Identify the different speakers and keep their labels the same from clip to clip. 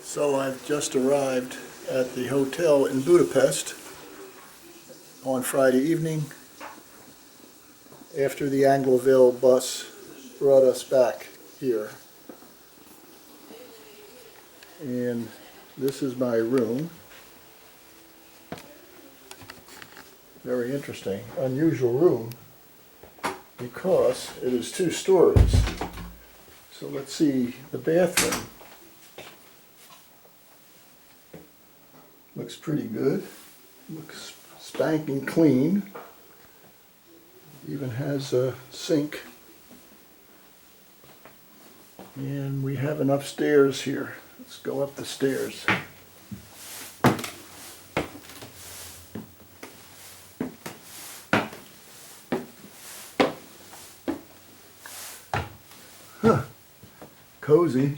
Speaker 1: So I've just arrived at the hotel in Budapest on Friday evening after the Angloville bus brought us back here. And this is my room. Very interesting, unusual room because it is 2 stories. So let's see the bathroom. Looks pretty good. Looks spanking clean. Even has a sink. And we have an upstairs here. Let's go up the stairs. Huh. Cozy.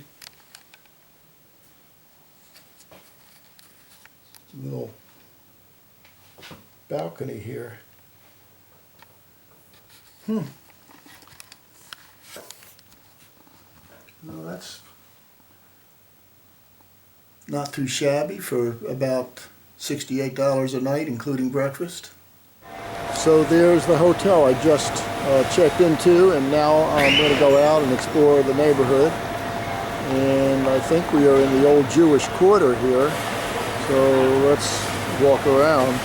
Speaker 1: Little balcony here. Well, that's not too shabby for about $68 a night, including breakfast. So there's the hotel I just checked into, and now I'm going to go out and explore the neighborhood. And I think we are in the old Jewish quarter here. So let's walk around.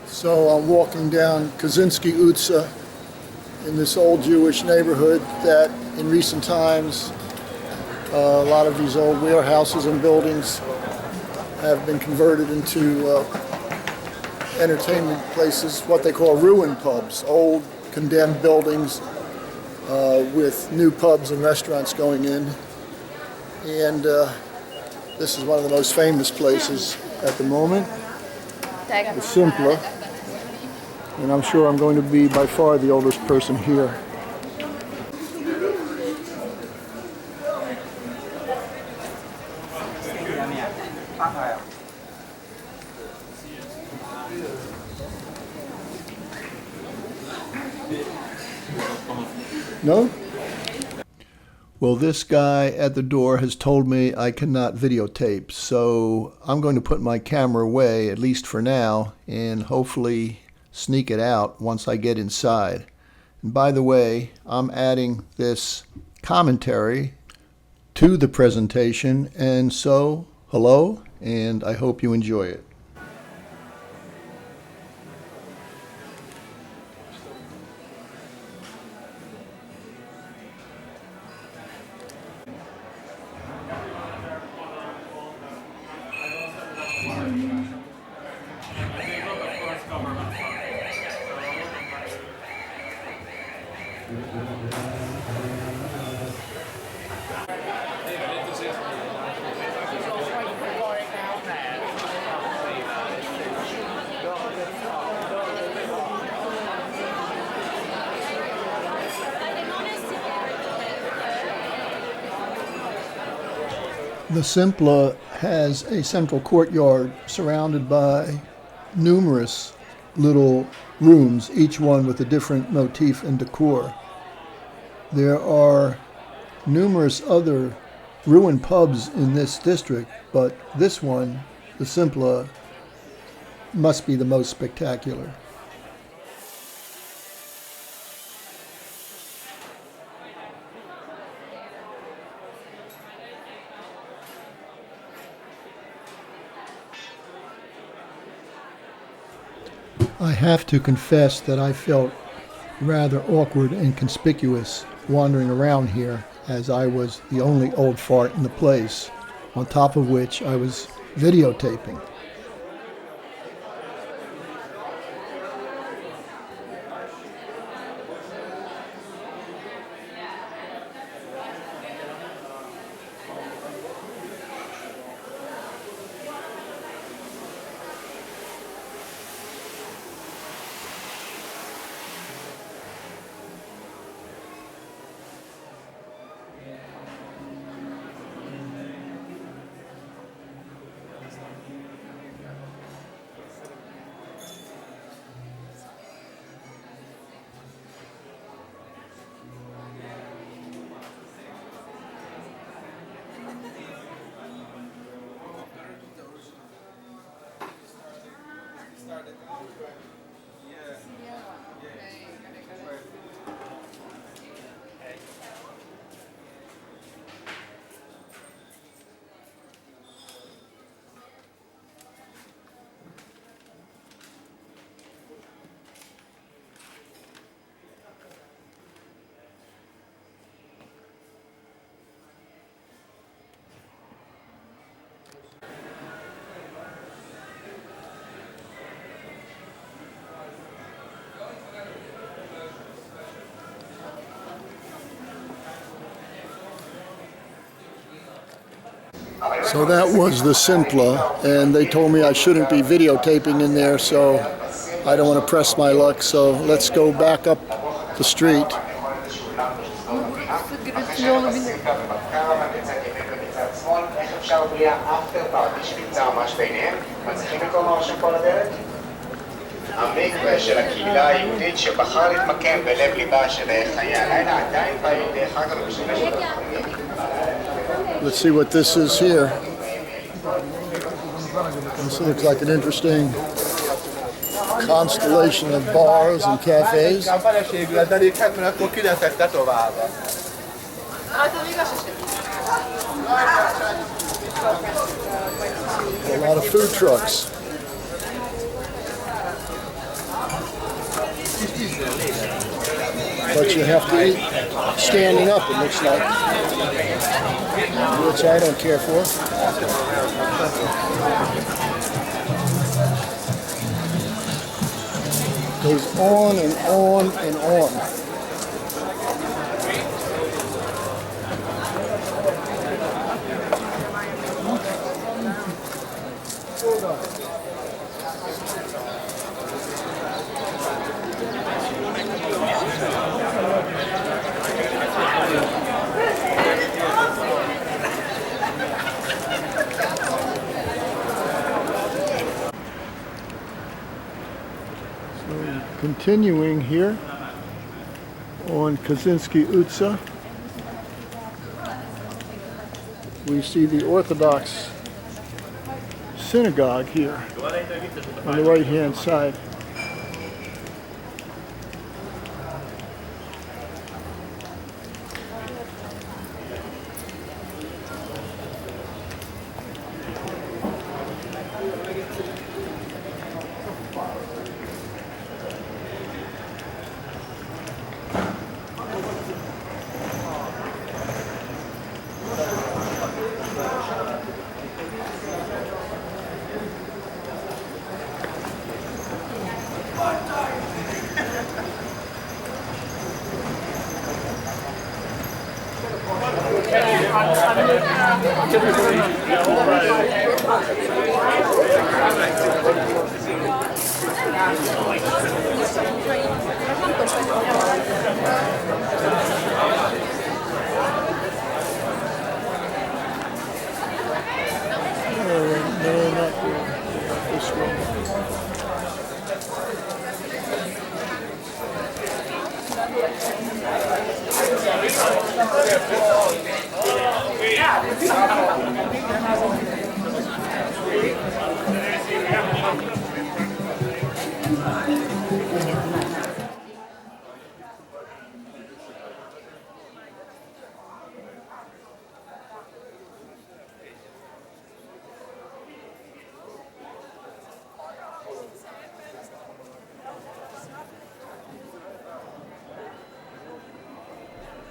Speaker 1: So I'm walking down Kaczynski Ulica in this old Jewish neighborhood that in recent times a lot of these old warehouses and buildings have been converted into entertainment places, what they call ruin pubs, old condemned buildings with new pubs and restaurants going in. And this is one of the most famous places at the moment, the Simpla. And I'm sure I'm going to be by far the oldest person here. No? Well, this guy at the door has told me I cannot videotape, so I'm going to put my camera away, at least for now, and hopefully sneak it out once I get inside. And by the way, I'm adding this commentary to the presentation, and so hello, and I hope you enjoy it. The Simpla has a central courtyard surrounded by numerous little rooms, each one with a different motif and decor. There are numerous other ruin pubs in this district, but this one, the Simpla, must be the most spectacular. I have to confess that I felt rather awkward and conspicuous wandering around here, as I was the only old fart in the place, on top of which I was videotaping. So that was the Simpla, and they told me I shouldn't be videotaping in there, so I don't want to press my luck, so let's go back up the street.
Speaker 2: המקווה של הקהילה היהודית שבחר להתמקם בלב ליבה של חיי הלילה עדיין פעיל דרך אגב בשביל
Speaker 1: Let's see what this is here. This looks like an interesting constellation of bars and cafes. A lot of food trucks. But you have to eat standing up, it looks like, which I don't care for. Goes on and on and on. Continuing here on Kaczynski Ulica, we see the Orthodox synagogue here on the right hand side.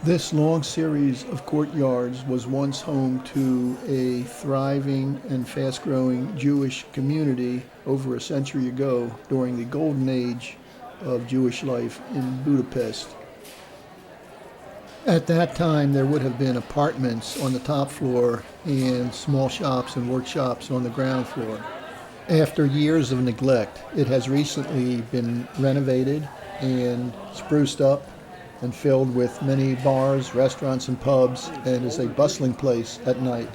Speaker 1: This long series of courtyards was once home to a thriving and fast-growing Jewish community over a century ago during the golden age of Jewish life in Budapest. At that time, there would have been apartments on the top floor and small shops and workshops on the ground floor. After years of neglect, it has recently been renovated and spruced up and filled with many bars, restaurants, and pubs, and is a bustling place at night.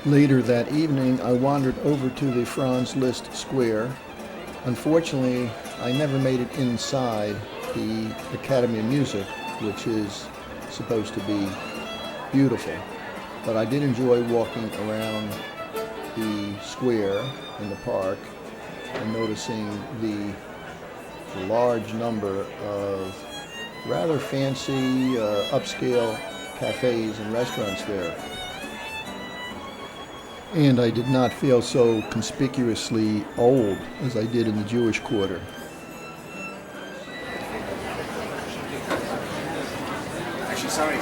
Speaker 1: Later that evening, I wandered over to the Franz Liszt Square. Unfortunately, I never made it inside the Academy of Music, which is supposed to be beautiful. But I did enjoy walking around the square in the park and noticing the large number of rather fancy, upscale cafes and restaurants there. And I did not feel so conspicuously old as I did in the Jewish Quarter.
Speaker 2: Actually, sorry,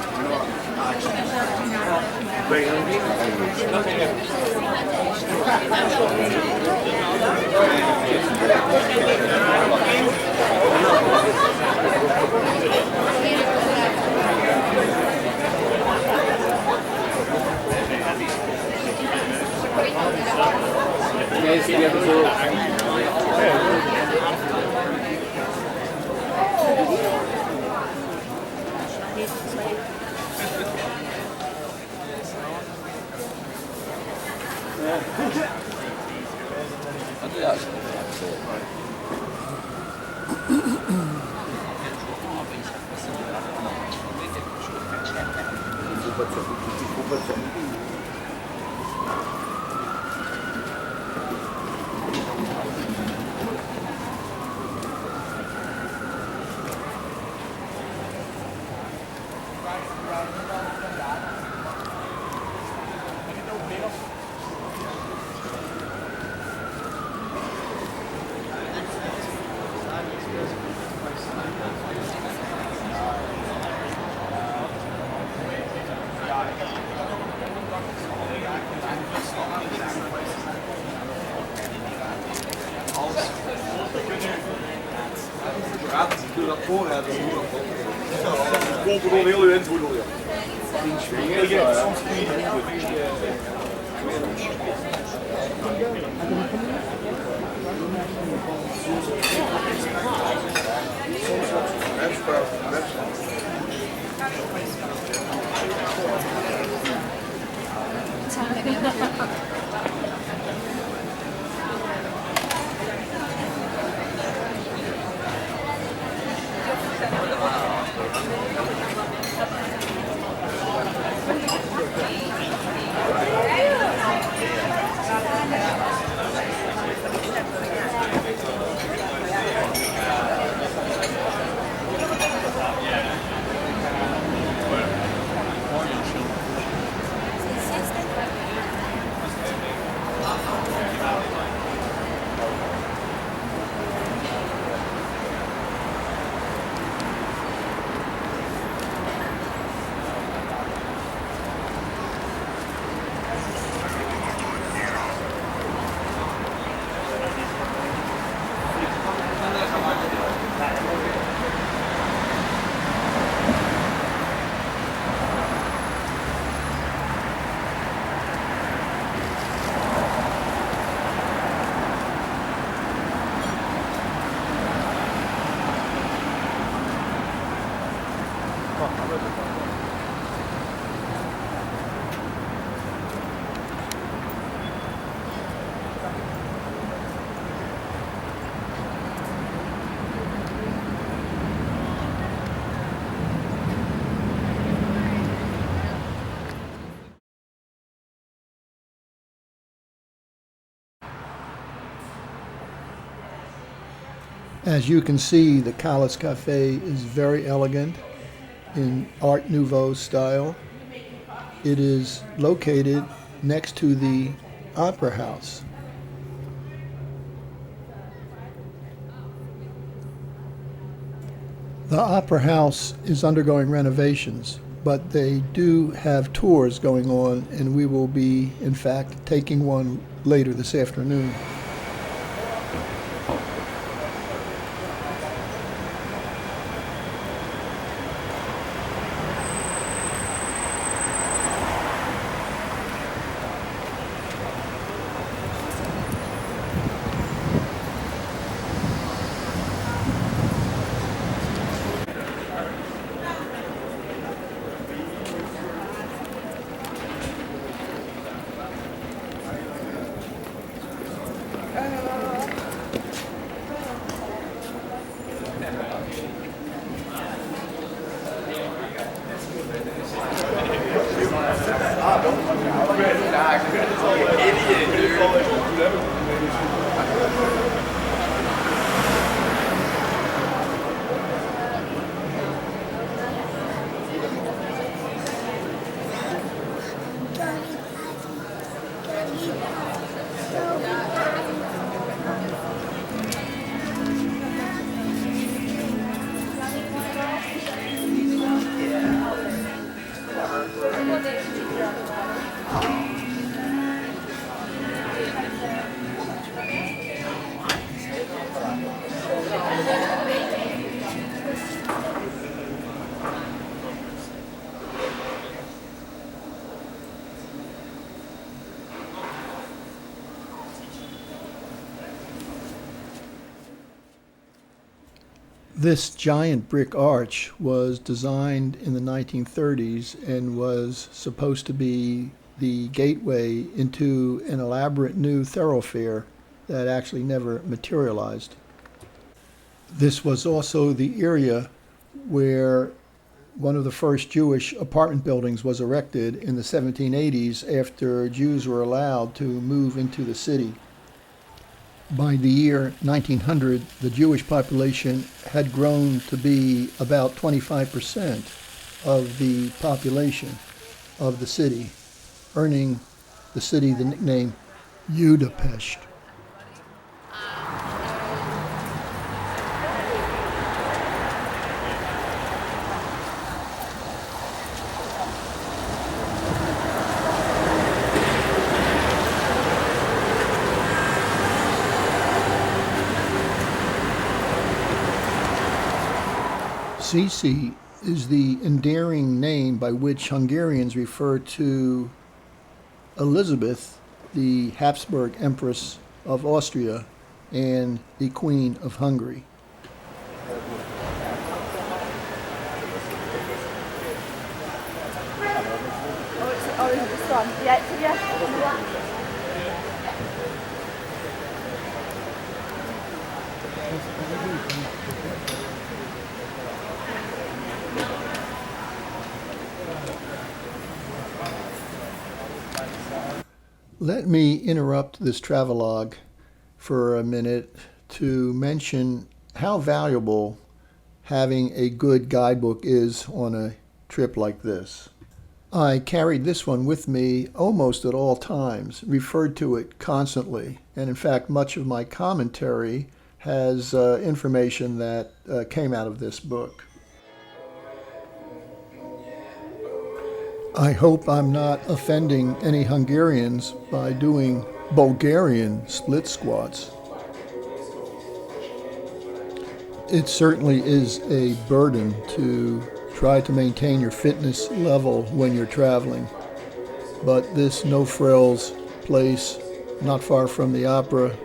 Speaker 3: Controle heel uw invloed door.
Speaker 1: As you can see, the Calais Cafe is very elegant in Art Nouveau style. It is located next to the Opera House. The Opera House is undergoing renovations, but they do have tours going on, and we will be, in fact, taking one later this afternoon. This giant brick arch was designed in the 1930s and was supposed to be the gateway into an elaborate new thoroughfare that actually never materialized. This was also the area where one of the first Jewish apartment buildings was erected in the 1780s after Jews were allowed to move into the city. By the year 1900, the Jewish population had grown to be about 25% of the population of the city, earning the city the nickname Budapest. Sisi is the endearing name by which Hungarians refer to Elizabeth, the Habsburg Empress of Austria, and the Queen of Hungary.
Speaker 4: Oh, this one. Yeah.
Speaker 1: Let me interrupt this travelogue for a minute to mention how valuable having a good guidebook is on a trip like this. I carried this one with me almost at all times, referred to it constantly, and in fact much of my commentary has information that came out of this book. I hope I'm not offending any Hungarians by doing Bulgarian split squats. It certainly is a burden to try to maintain your fitness level when you're traveling, but this no-frills place not far from the opera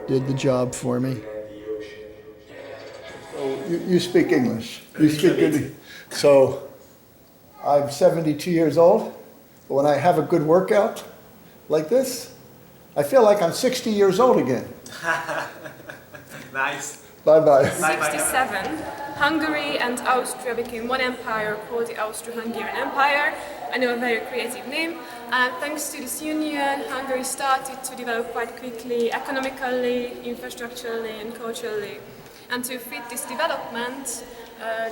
Speaker 1: did the job for me. So you speak English. You speak good. So I'm 72 years old, but when I have a good workout like this, I feel like I'm 60 years old again.
Speaker 5: Nice.
Speaker 1: Bye-bye.
Speaker 4: 67, Hungary and Austria became one empire called the Austro-Hungarian Empire. I know, a very creative name. And thanks to this union, Hungary started to develop quite quickly, economically, infrastructurally, and culturally. And to fit this development,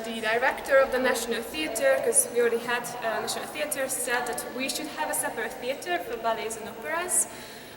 Speaker 4: the director of the National Theatre, because we already had National Theatre, said that we should have a separate theatre for ballets and operas.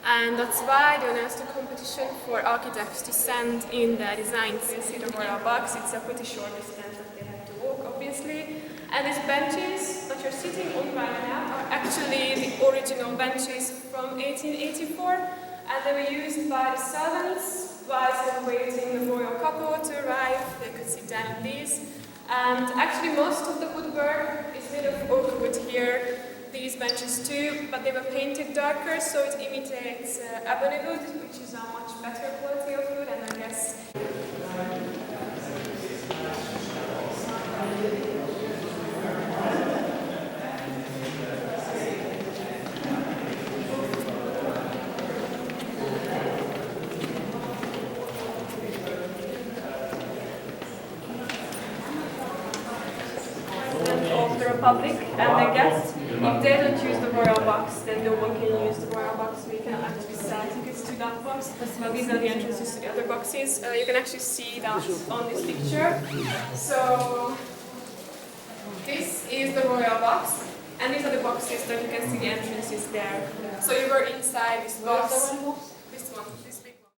Speaker 4: And that's why they announced a competition for architects to send in their designs. You see the royal box, it's a pretty short distance that they have to walk, obviously. And these benches that you're sitting on right now are actually the original benches from 1884, and they were used by the servants while they were waiting the royal couple to arrive. They could sit down on these. And actually most of the woodwork is made of oak wood here, these benches too, but they were painted darker so it imitates ebony wood, which is a much better quality of wood, and I guess of the Republic and the guests. If they don't use the royal box, then no one can use the royal box, so you can actually sell tickets to that box. But these are the entrances to the other boxes. You can actually see that on this picture. So this is the royal box, and these are the boxes that you can see the entrances there. So you were inside this box. This one, this big one.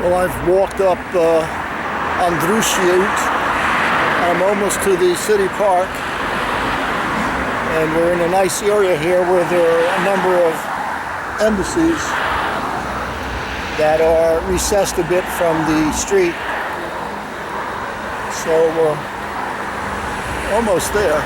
Speaker 1: Well, I've walked up Andrusiut. I'm almost to the city park, and we're in a nice area here where there are a number of embassies that are recessed a bit from the street. So we're almost there.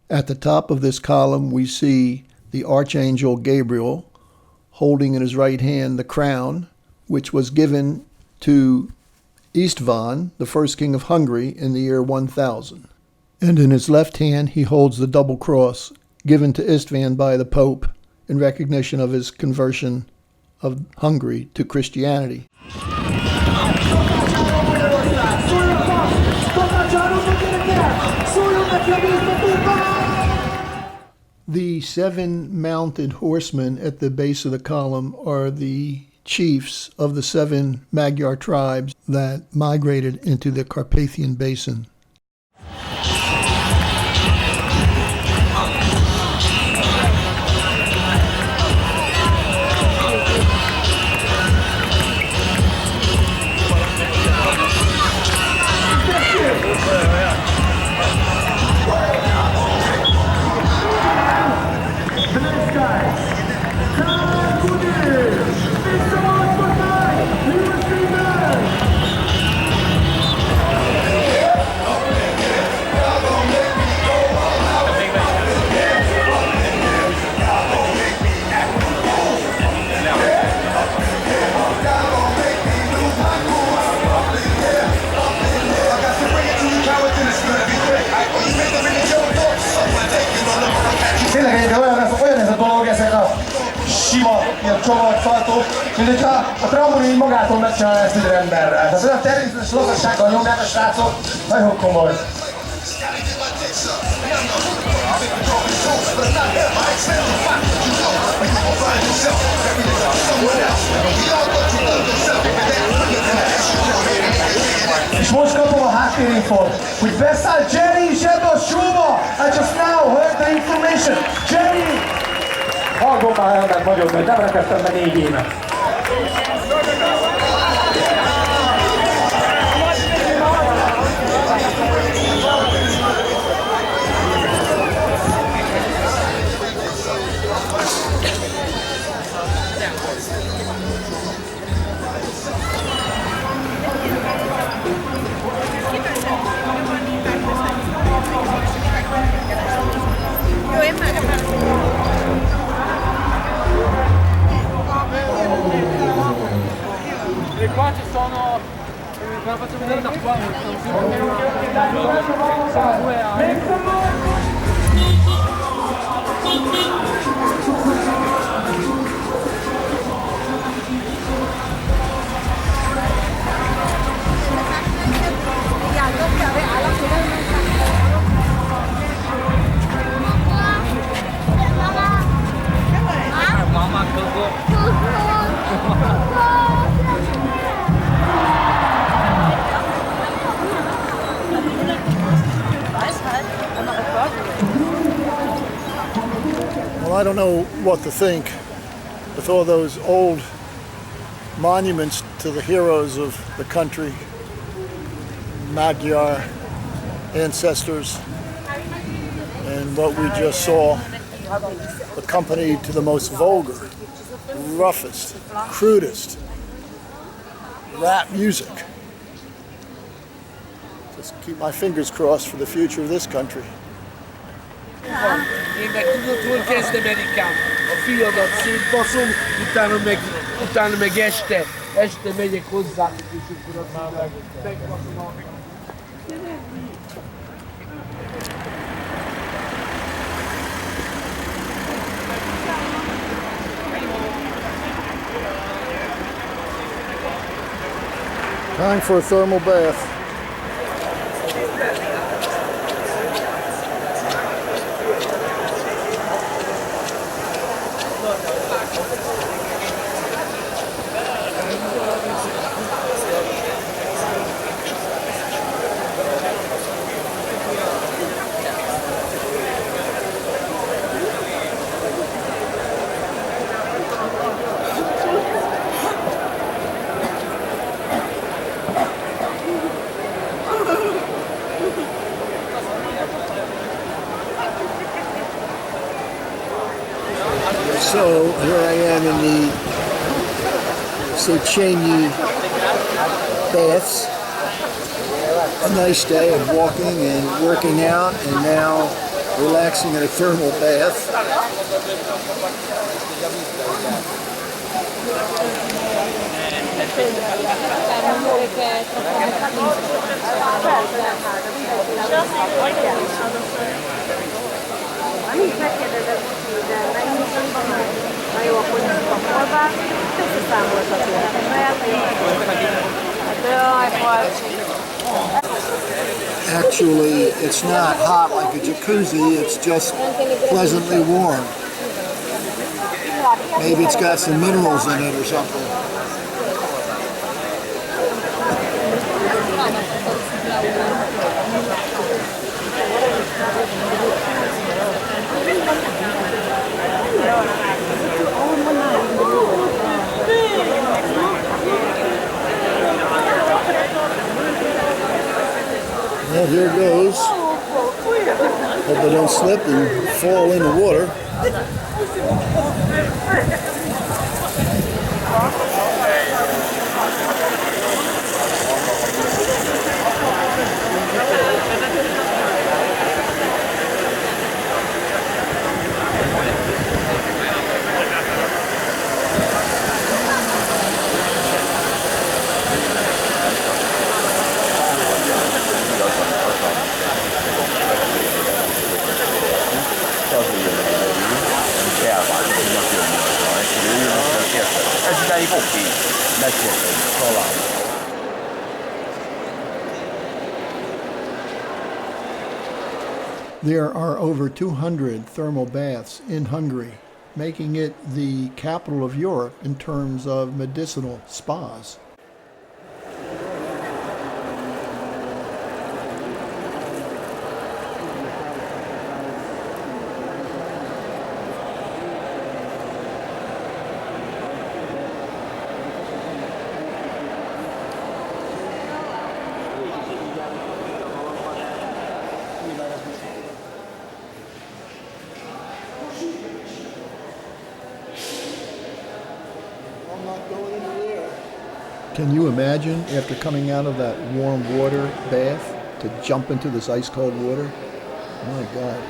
Speaker 1: At the top of this column, we see the Archangel Gabriel holding in his right hand the crown, which was given to Istvan, the first king of Hungary, in the year 1000. And in his left hand, he holds the double cross given to Istvan by the Pope in recognition of his conversion of Hungary to Christianity. The 7 mounted horsemen at the base of the column are the chiefs of the 7 Magyar tribes that migrated into the Carpathian Basin.
Speaker 5: tapasztalható, mint hogyha a trambolin magától megcsinálja ezt ide emberrel. Tehát olyan természetes lazasággal nyomják a srácok, nagyon komoly. És most kapom a háttérinfót, hogy beszáll Jerry is ebbe a showba! I just now heard the information! Jerry! Hallgom már el, mert nagyon nagy, nem rekedtem meg 4 éve.
Speaker 3: E qua ci sono, ve la faccio vedere da qua, sono 2 anni. Mamma,
Speaker 1: Well, I don't know what to think with all those old monuments to the heroes of the country, Magyar ancestors, and what we just saw accompanied to the most vulgar, roughest, crudest rap music. Just keep my fingers crossed for the future of this country.
Speaker 3: Én meg tudod, kezdem Amerikán. A fiadat szétbaszom, utána meg este megyek hozzá, és akkor ott már megbaszom a...
Speaker 1: Time for a thermal bath. So here I am in the Sept baths. A nice day of walking and working out, and now relaxing in a thermal bath. Actually, it's not hot like a jacuzzi, it's just pleasantly warm. Maybe it's got some minerals in it or something. Well, here goes. Hope I don't slip and fall in the water.
Speaker 6: Elválni, hogy napjön a rajt, és ő jön,
Speaker 1: There are over 200 thermal baths in Hungary, making it the capital of Europe in terms of medicinal spas. Can you imagine, after coming out of that warm water bath, to jump into this ice cold water? My God.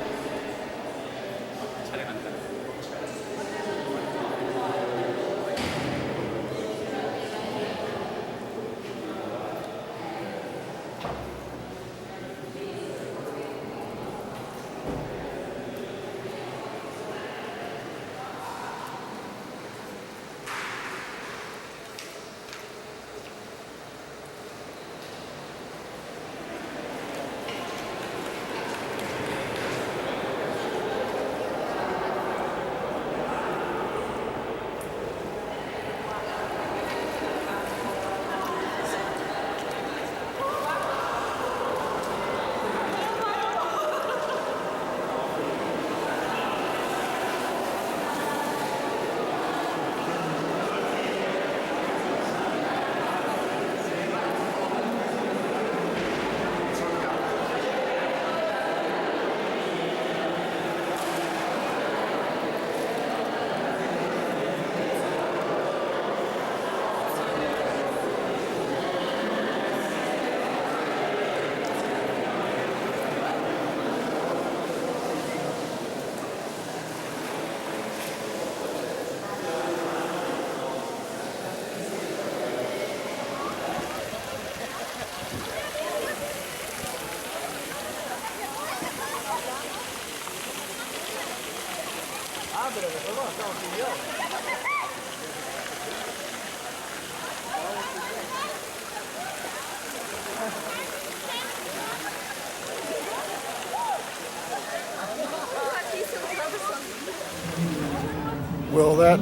Speaker 1: Well, that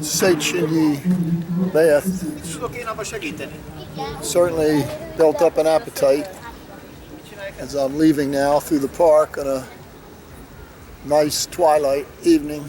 Speaker 1: Sept bath certainly built up an appetite as I'm leaving now through the park on a nice twilight evening.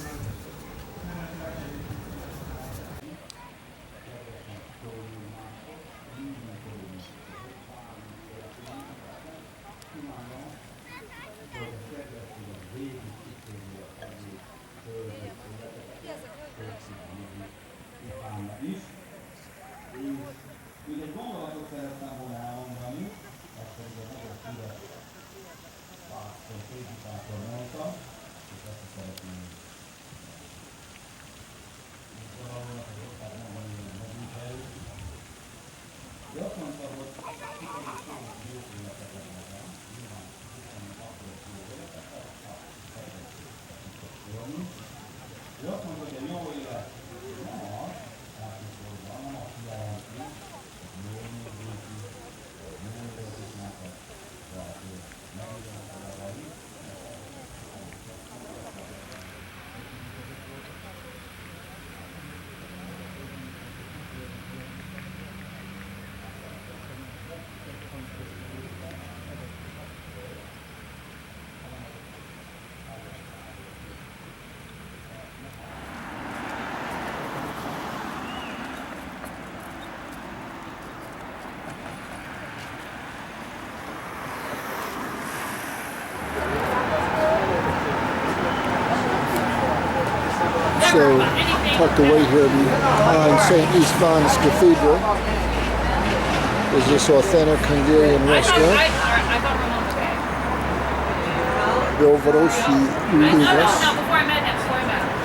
Speaker 1: So, tucked away here behind St. István's Cathedral is this authentic Hungarian restaurant, Belvarosi Udvarhely,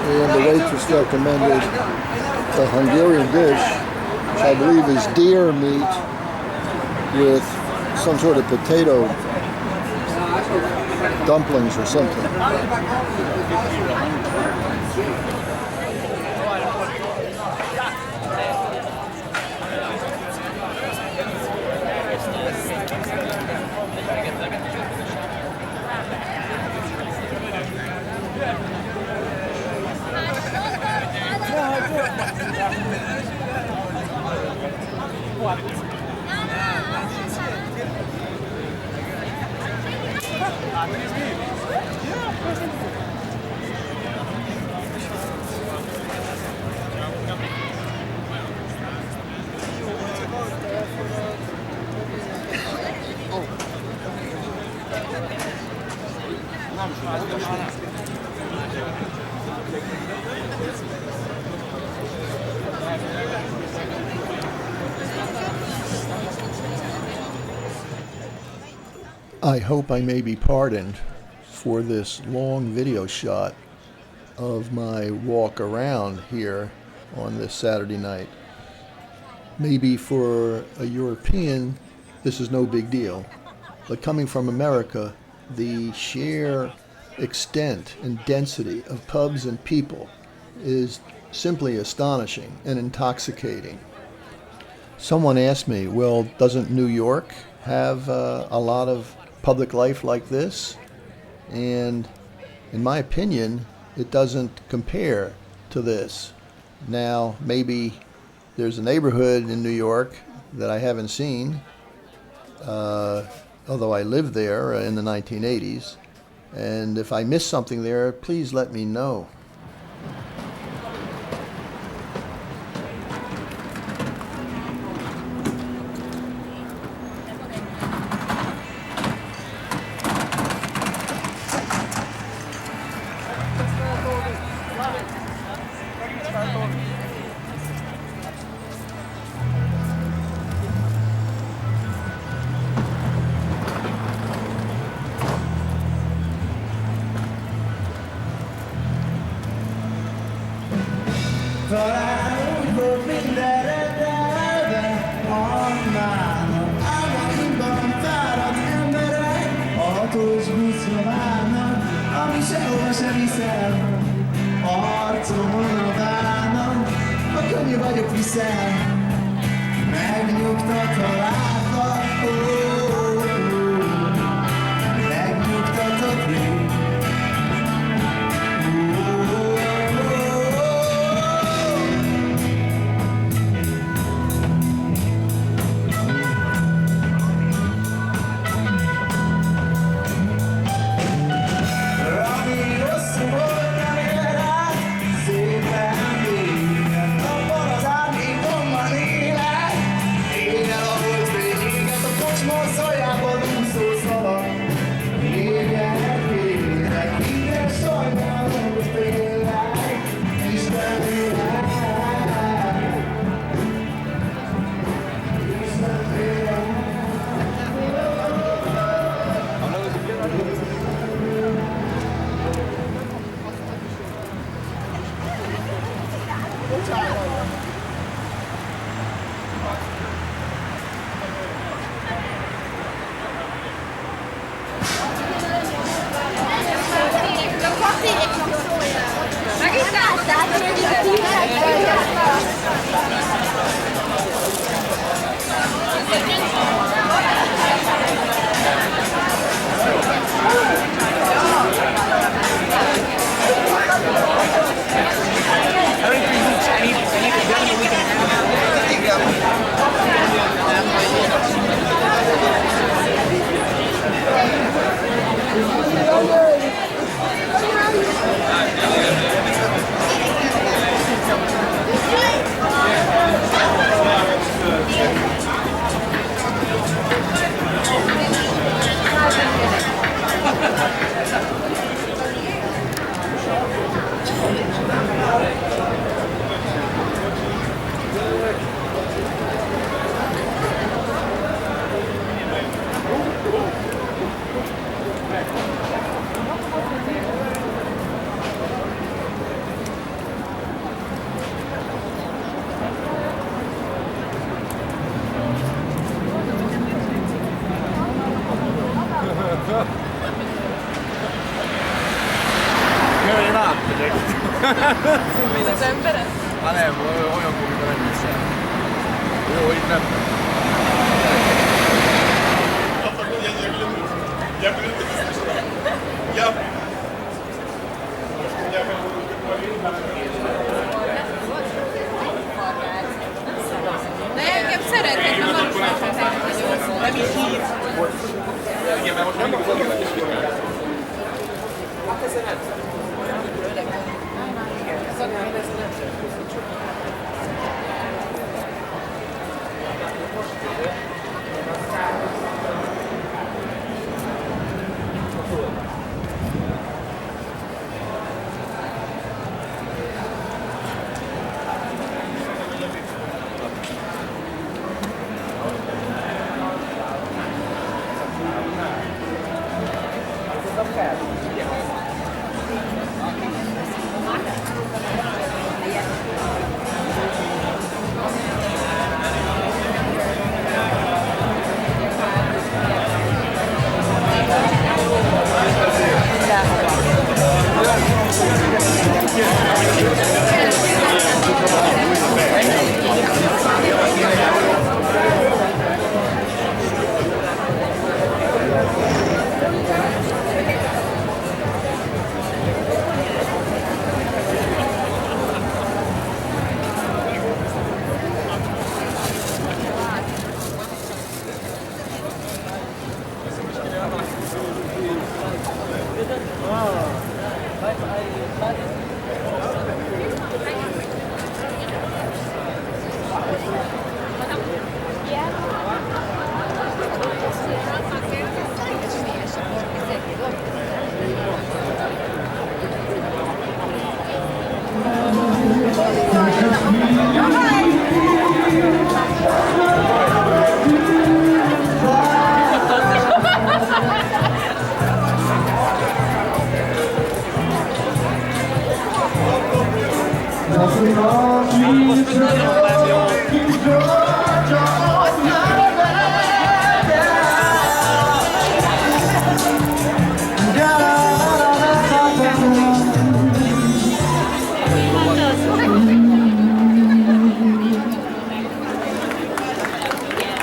Speaker 1: and the waitress recommended a Hungarian dish, which I believe is deer meat with some sort of potato dumplings or something. I hope I may be pardoned for this long video shot of my walk around here on this Saturday night. Maybe for a European, this is no big deal. But coming from America, the sheer extent and density of pubs and people is simply astonishing and intoxicating. Someone asked me, well, doesn't New York have a lot of public life like this? And in my opinion, it doesn't compare to this. Now, maybe there's a neighborhood in New York that I haven't seen, although I lived there in the 1980s. And if I missed something there, please let me know.
Speaker 6: Talán úgy volt mindenre de annának álmaimban fáradt emberek a hatós buszra várnak, ami sehova se viszel. Arcomon a bánat, a könnyű vagyok viszel, megnyugtat, ha látlak, megnyugtatott rég.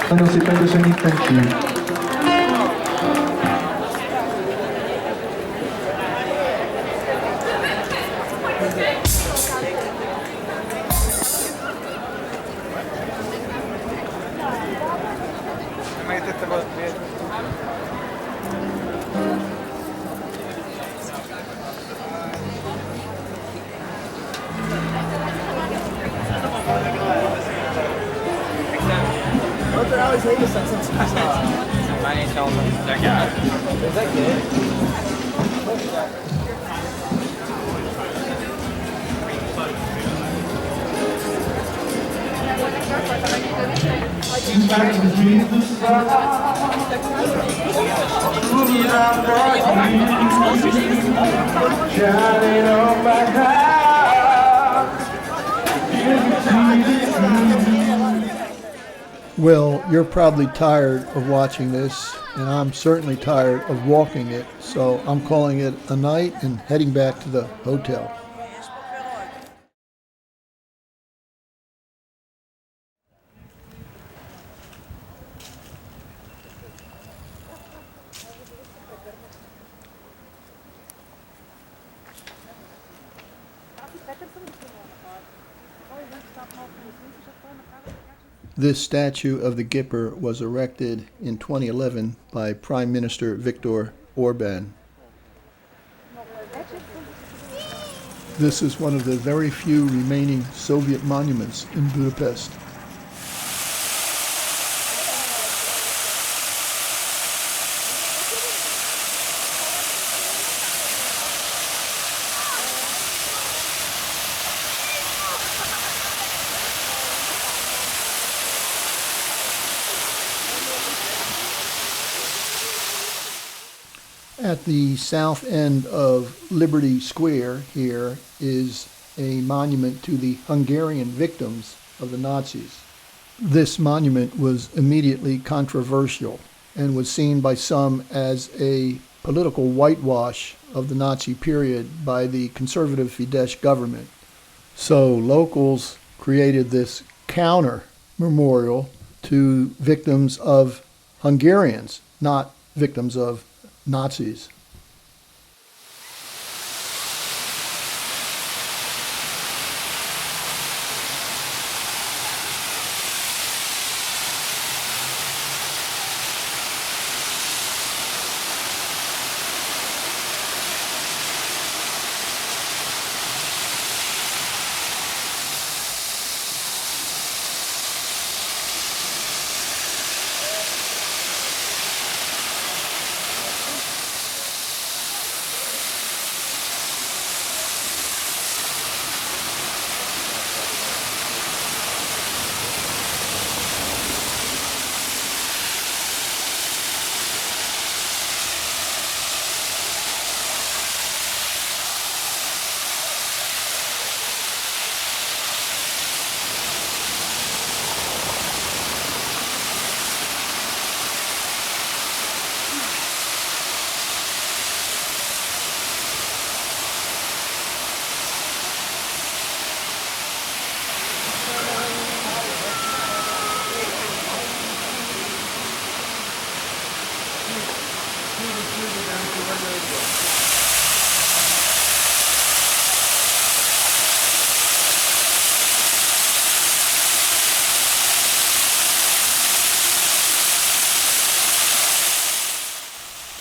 Speaker 5: Nagyon szépen köszönjük, thank you.
Speaker 1: Well, you're probably tired of watching this, and I'm certainly tired of walking it, so I'm calling it a night and heading back to the hotel. This statue of the Gipper was erected in 2011 by Prime Minister Viktor Orban. This is one of the very few remaining Soviet monuments in Budapest. At the south end of Liberty Square here is a monument to the Hungarian victims of the Nazis. This monument was immediately controversial and was seen by some as a political whitewash of the Nazi period by the conservative Fidesz government. So locals created this counter memorial to victims of Hungarians, not victims of Nazis.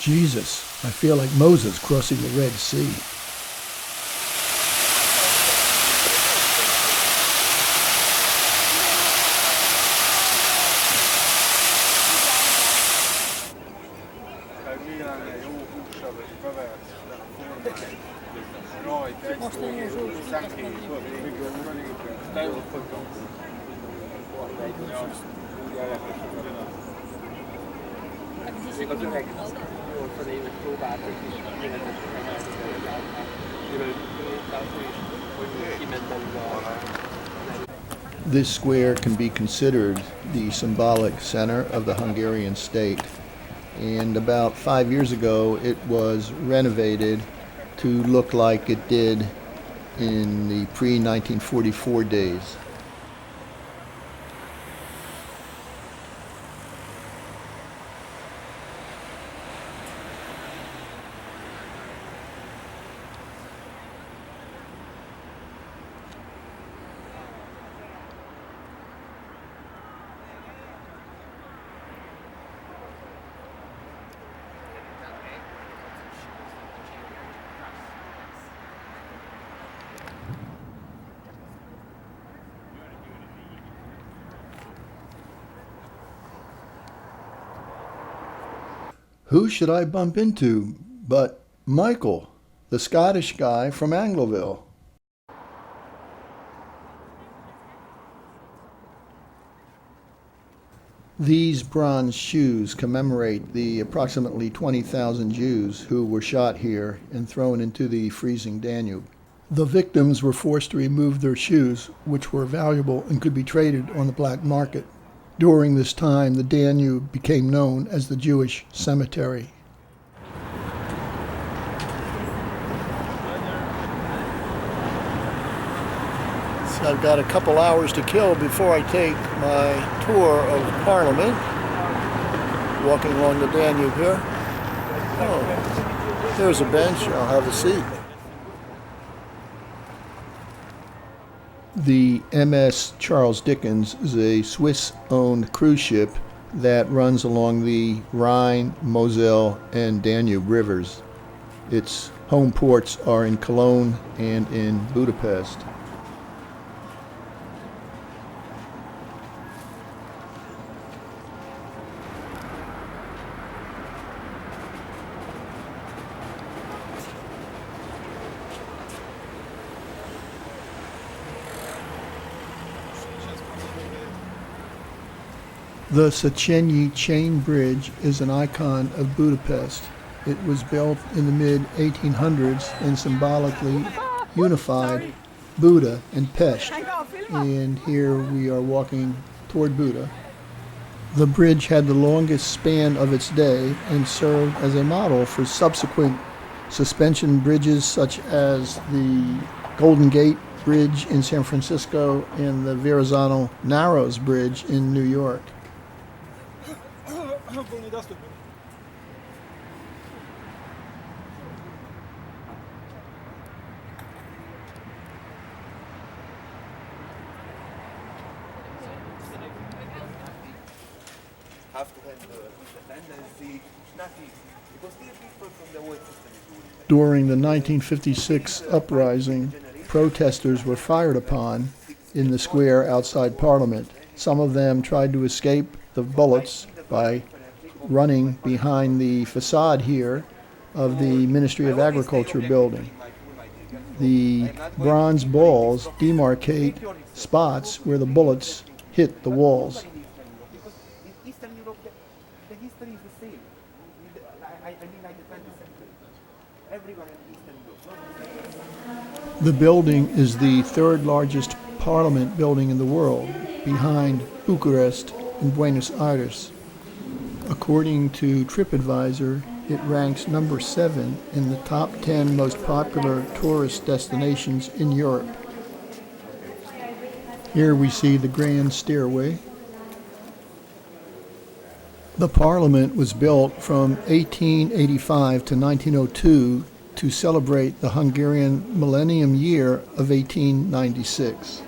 Speaker 1: Jesus, I feel like Moses crossing the Red Sea. This square can be considered the symbolic center of the Hungarian state, and about 5 years ago it was renovated to look like it did in the pre-1944 days. Who should I bump into but Michael, the Scottish guy from Angloville? These bronze shoes commemorate the approximately 20,000 Jews who were shot here and thrown into the freezing Danube. The victims were forced to remove their shoes, which were valuable and could be traded on the black market. During this time, the Danube became known as the Jewish Cemetery. So I've got a couple hours to kill before I take my tour of Parliament. Walking along the Danube here. Oh, there's a bench. I'll have a seat. The MS Charles Dickens is a Swiss-owned cruise ship that runs along the Rhine, Moselle, and Danube rivers. Its home ports are in Cologne and in Budapest. The Széchenyi Chain Bridge is an icon of Budapest. It was built in the mid-1800s and symbolically unified Buda and Pest. And here we are walking toward Buda. The bridge had the longest span of its day and served as a model for subsequent suspension bridges such as the Golden Gate Bridge in San Francisco and the Verrazano Narrows Bridge in New York. During the 1956 uprising, protesters were fired upon in the square outside Parliament. Some of them tried to escape the bullets by running behind the facade here of the Ministry of Agriculture building. The bronze balls demarcate spots where the bullets hit the walls. The building is the third largest parliament building in the world, behind Bucharest and Buenos Aires. According to TripAdvisor, it ranks number 7 in the top 10 most popular tourist destinations in Europe. Here we see the grand stairway. The parliament was built from 1885 to 1902 to celebrate the Hungarian Millennium Year of 1896.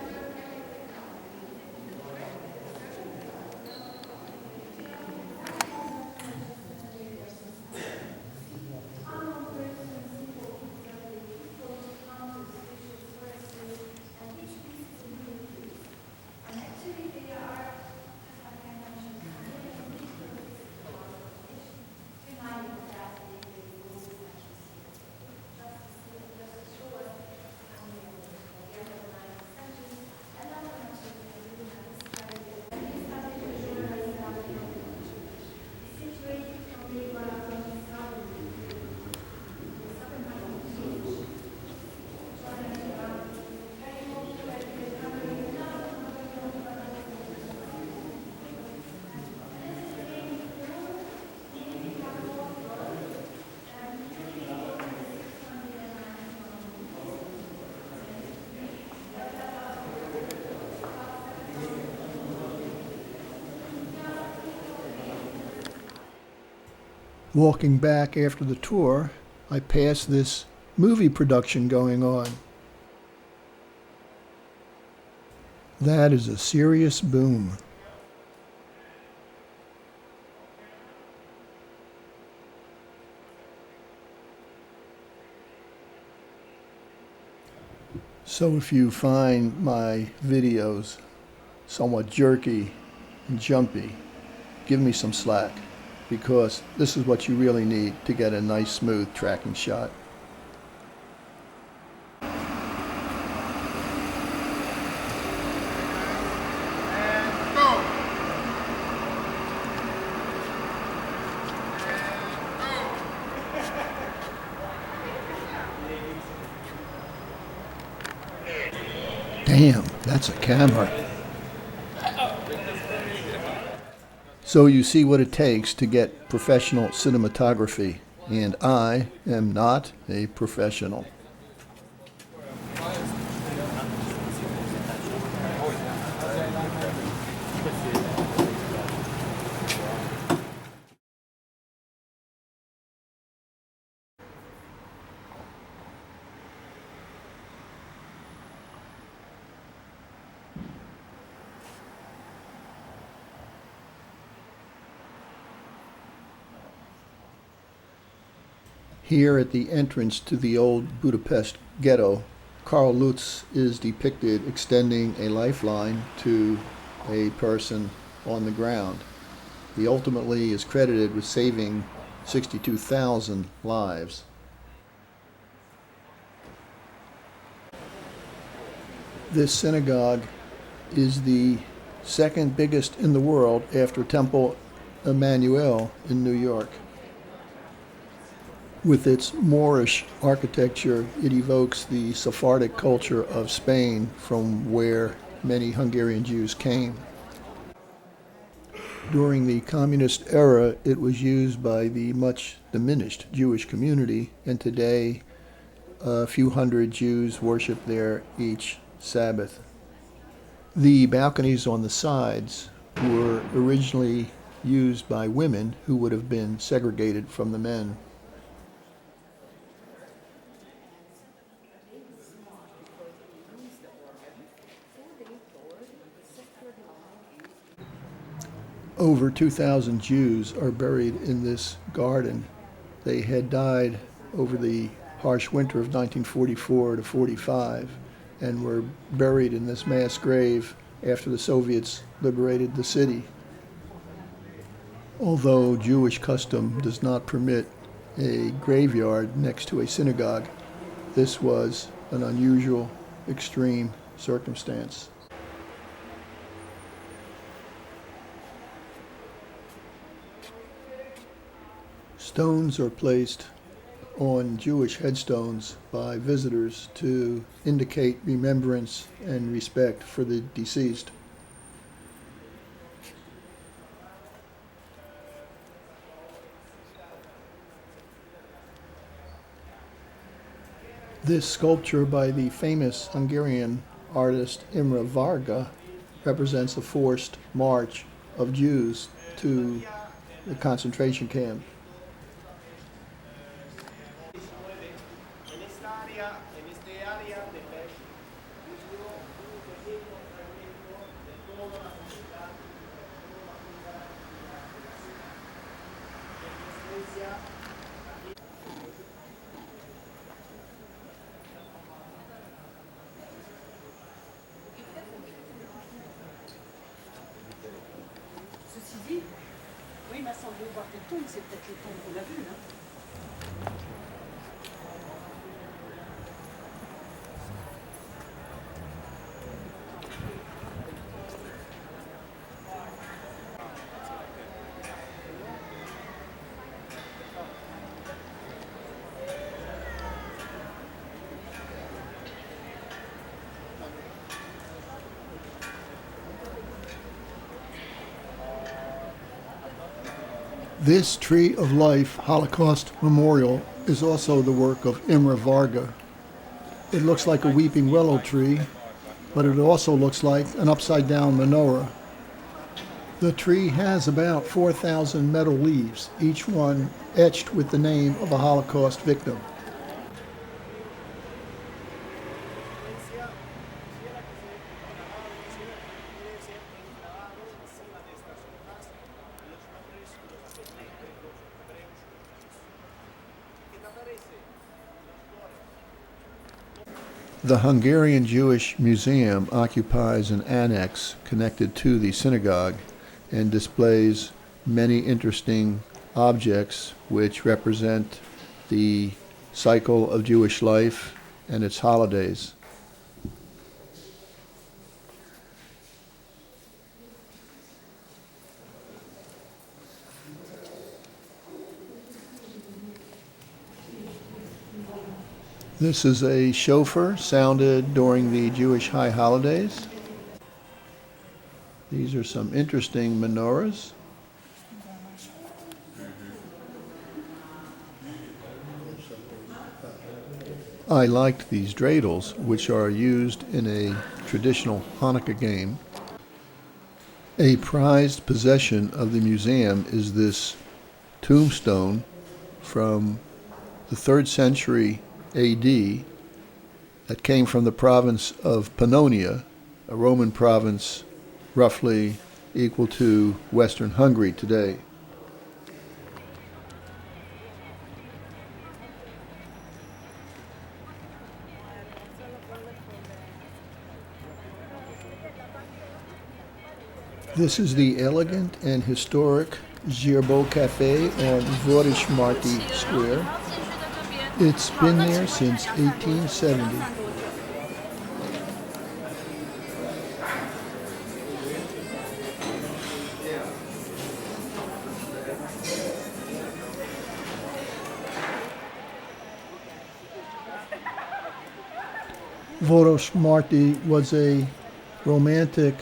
Speaker 1: Walking back after the tour, I passed this movie production going on. That is a serious boom. So if you find my videos somewhat jerky and jumpy, give me some slack, because this is what you really need to get a nice smooth tracking shot. Damn, that's a camera. So you see what it takes to get professional cinematography, and I am not a professional. Here at the entrance to the old Budapest ghetto, Karl Lutz is depicted extending a lifeline to a person on the ground. He ultimately is credited with saving 62,000 lives. This synagogue is the second biggest in the world after Temple Emmanuel in New York. With its Moorish architecture, it evokes the Sephardic culture of Spain, from where many Hungarian Jews came. During the communist era, it was used by the much diminished Jewish community, and today a few hundred Jews worship there each Sabbath. The balconies on the sides were originally used by women who would have been segregated from the men. Over 2,000 Jews are buried in this garden. They had died over the harsh winter of 1944 to 45 and were buried in this mass grave after the Soviets liberated the city. Although Jewish custom does not permit a graveyard next to a synagogue, this was an unusual, extreme circumstance. Stones are placed on Jewish headstones by visitors to indicate remembrance and respect for the deceased. This sculpture by the famous Hungarian artist Imre Varga represents a forced march of Jews to the concentration camp.
Speaker 7: Ceci dit, oui, il m'a semblé voir tes tombes, c'est peut-être le tombe qu'on a vu, là.
Speaker 1: This Tree of Life Holocaust Memorial is also the work of Imre Varga. It looks like a weeping willow tree, but it also looks like an upside-down menorah. The tree has about 4,000 metal leaves, each one etched with the name of a Holocaust victim. The Hungarian Jewish Museum occupies an annex connected to the synagogue and displays many interesting objects which represent the cycle of Jewish life and its holidays. This is a shofar sounded during the Jewish high holidays. These are some interesting menorahs. I liked these dreidels, which are used in a traditional Hanukkah game. A prized possession of the museum is this tombstone from the 3rd century AD that came from the province of Pannonia, a Roman province roughly equal to Western Hungary today. This is the elegant and historic Girbeau Cafe on Vörösmarty Square. It's been there since 1870. Vörösmarty was a romantic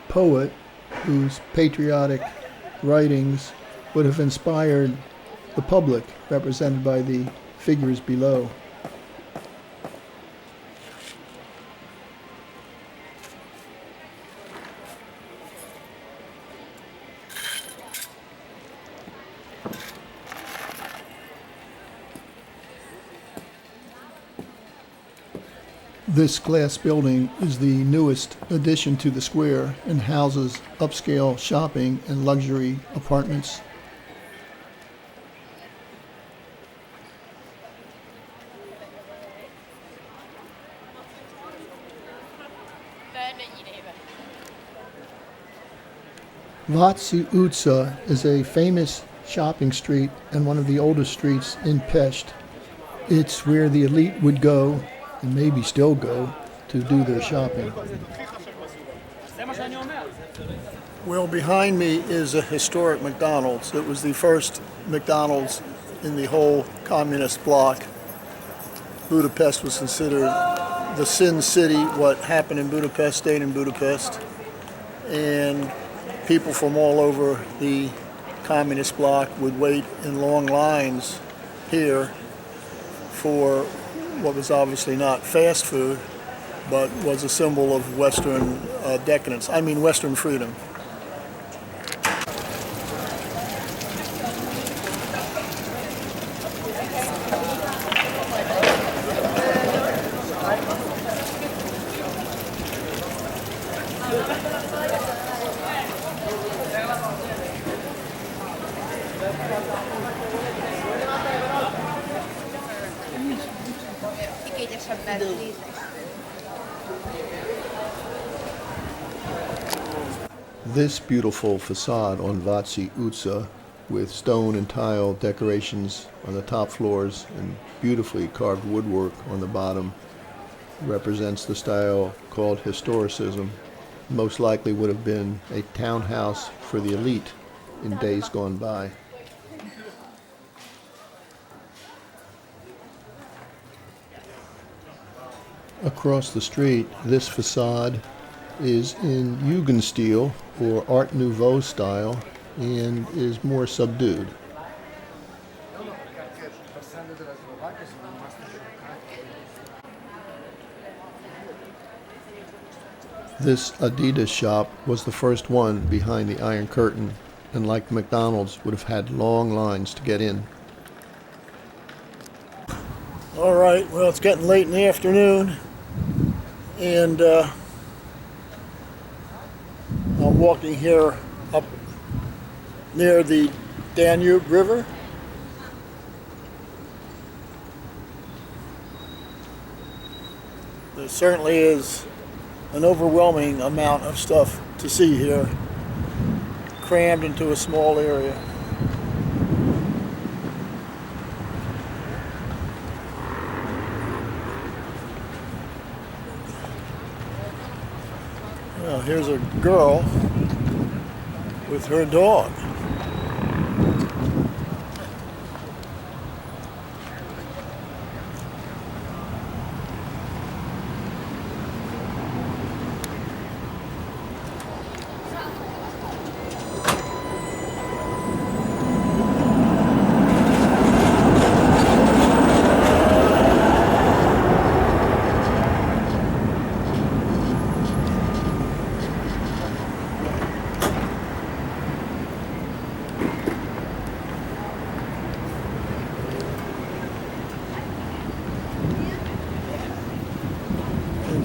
Speaker 1: poet whose patriotic writings would have inspired the public, represented by the figures below. This glass building is the newest addition to the square and houses upscale shopping and luxury apartments. Váci utca is a famous shopping street and one of the oldest streets in Pest. It's where the elite would go, and maybe still go, to do their shopping. Well, behind me is a historic McDonald's. It was the first McDonald's in the whole communist bloc. Budapest was considered the Sin City. What happened in Budapest stayed in Budapest. And people from all over the communist bloc would wait in long lines here for what was obviously not fast food, but was a symbol of Western decadence. I mean, Western freedom. This beautiful facade on Váci utca, with stone and tile decorations on the top floors and beautifully carved woodwork on the bottom, represents the style called historicism. Most likely would have been a townhouse for the elite in days gone by. Across the street, this facade is in Jugendstil, or Art Nouveau style, and is more subdued. This Adidas shop was the first one behind the Iron Curtain, and like McDonald's would have had long lines to get in.
Speaker 8: All right, well, it's getting late in the afternoon, and I'm walking here up near the Danube River. There certainly is an overwhelming amount of stuff to see here, crammed into a small area. Well, here's a girl with her dog.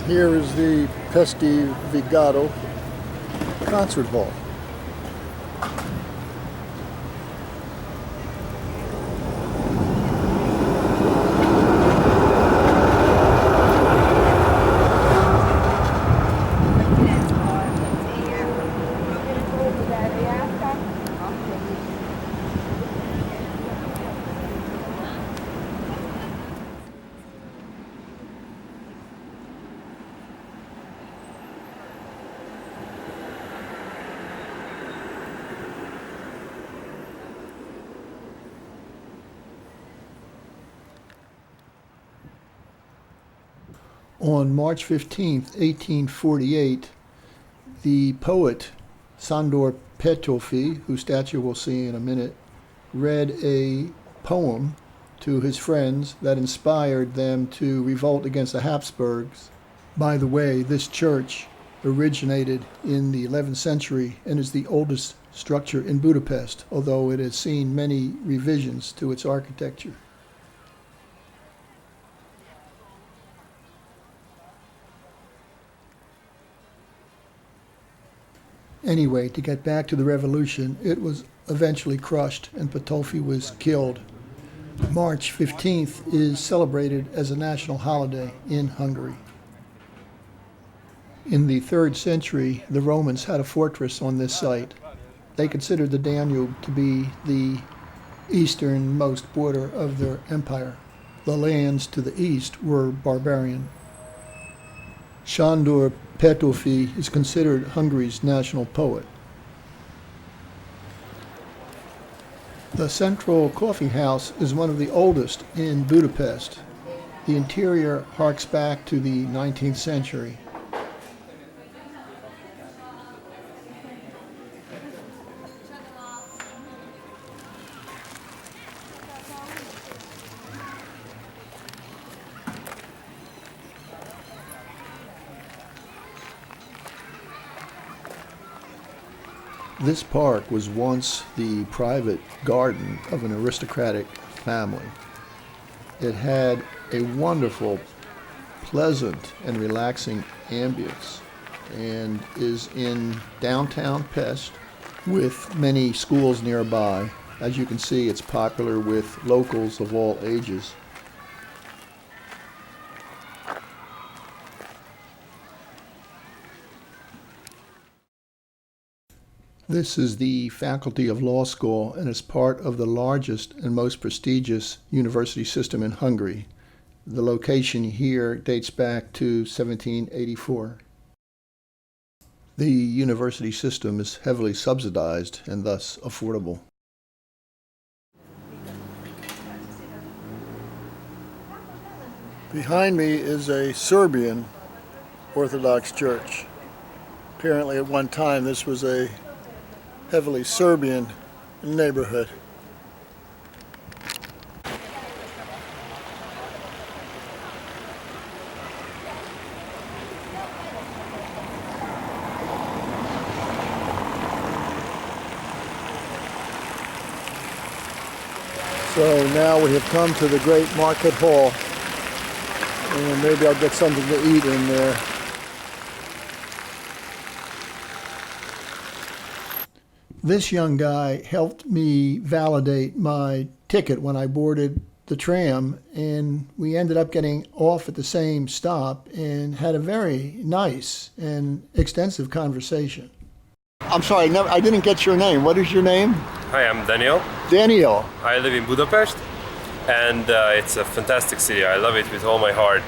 Speaker 8: Here is the Pesti Vigado concert hall. On March 15th, 1848, the poet Sándor Petőfi, whose statue we'll see in a minute, read a poem to his friends that inspired them to revolt against the Habsburgs. By the way, this church originated in the 11th century and is the oldest structure in Budapest, although it has seen many revisions to its architecture. Anyway, to get back to the revolution, it was eventually crushed and Petőfi was killed. March 15th is celebrated as a national holiday in Hungary. In the 3rd century, the Romans had a fortress on this site. They considered the Danube to be the easternmost border of their empire. The lands to the east were barbarian. Sándor Petőfi is considered Hungary's national poet. The Central Coffee House is one of the oldest in Budapest. The interior harks back to the 19th century. This park was once the private garden of an aristocratic family. It had a wonderful, pleasant, and relaxing ambience and is in downtown Pest with many schools nearby. As you can see, it's popular with locals of all ages. This is the Faculty of Law School and is part of the largest and most prestigious university system in Hungary. The location here dates back to 1784. The university system is heavily subsidized and thus affordable. Behind me is a Serbian Orthodox church. Apparently at one time this was a heavily Serbian neighborhood. So now we have come to the great market hall, and maybe I'll get something to eat in there. This young guy helped me validate my ticket when I boarded the tram, and we ended up getting off at the same stop and had a very nice and extensive conversation. I'm sorry, I didn't get your name. What is your name?
Speaker 9: Hi, I'm Daniel.
Speaker 8: Daniel.
Speaker 9: I live in Budapest, and it's a fantastic city. I love it with all my heart.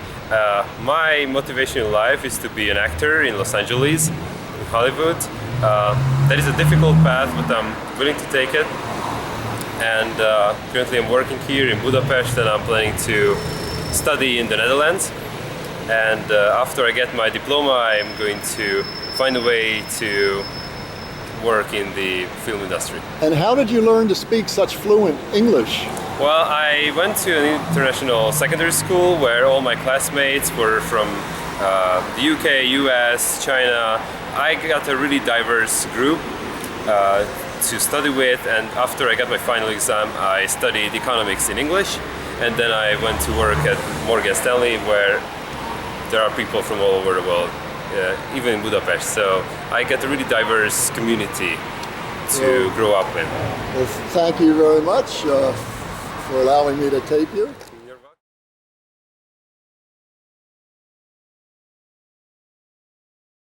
Speaker 9: My motivation in life is to be an actor in Los Angeles, in Hollywood. That is a difficult path, but I'm willing to take it. And currently I'm working here in Budapest, and I'm planning to study in the Netherlands. And after I get my diploma, I'm going to find a way to work in the film industry.
Speaker 8: And how did you learn to speak such fluent English?
Speaker 9: Well, I went to an international secondary school where all my classmates were from the UK, US, China. I got a really diverse group to study with, and after I got my final exam, I studied economics in English, and then I went to work at Morgan Stanley, where there are people from all over the world, even in Budapest. So I get a really diverse community to grow up in.
Speaker 8: Well, thank you very much for allowing me to tape you.